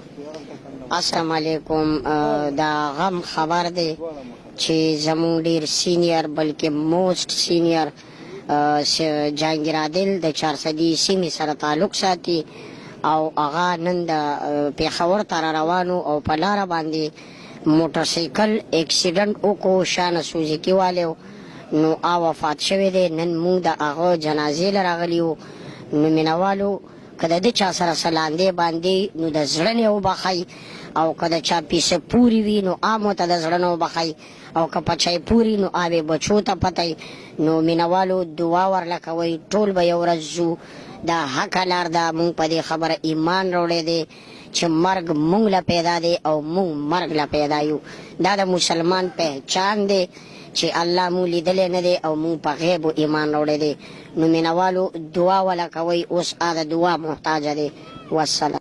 السلام علیکم. دا غم خبر دی چې زموږ ډیر سینیر بلکې موسٹ سینیر جهانګیر عادل د چارسدي سیمې سره تعلق ساتي او هغه نن د پېښور ته را روانو او په لاره باندې موټر سایکل اکسیډنټ وکړو، شانه سوزیکي والی نو وفات شوی دی. نن موږ د هغه جنازې له راغلي وو. نو مینهوالو که د ده چا سره څه لاندې باندې نو د زړه نه وبخئ، او که د چا پیسه پورې وي نو عامو ته د زړه نه وبخئ، او که پچی پورې نو آبې بچو ته پتی. نو مینهوالو دعا ورله کوئ، ټول به یو ورځ ځو. دا حقه لار ده. مونږ په دې خبره ایمان راوړی دی چې مرګ مونږ له پیدا دی او مونږ مرګ له پیدا یو. دا د مسلمان پہچان دی چې الله مو لیدلی نه دی او مونږ په غیب ایمان راوړی دی. نو مینهوالو دعا وله کوئ، اوس د دعا محتاجه دی. والسلام.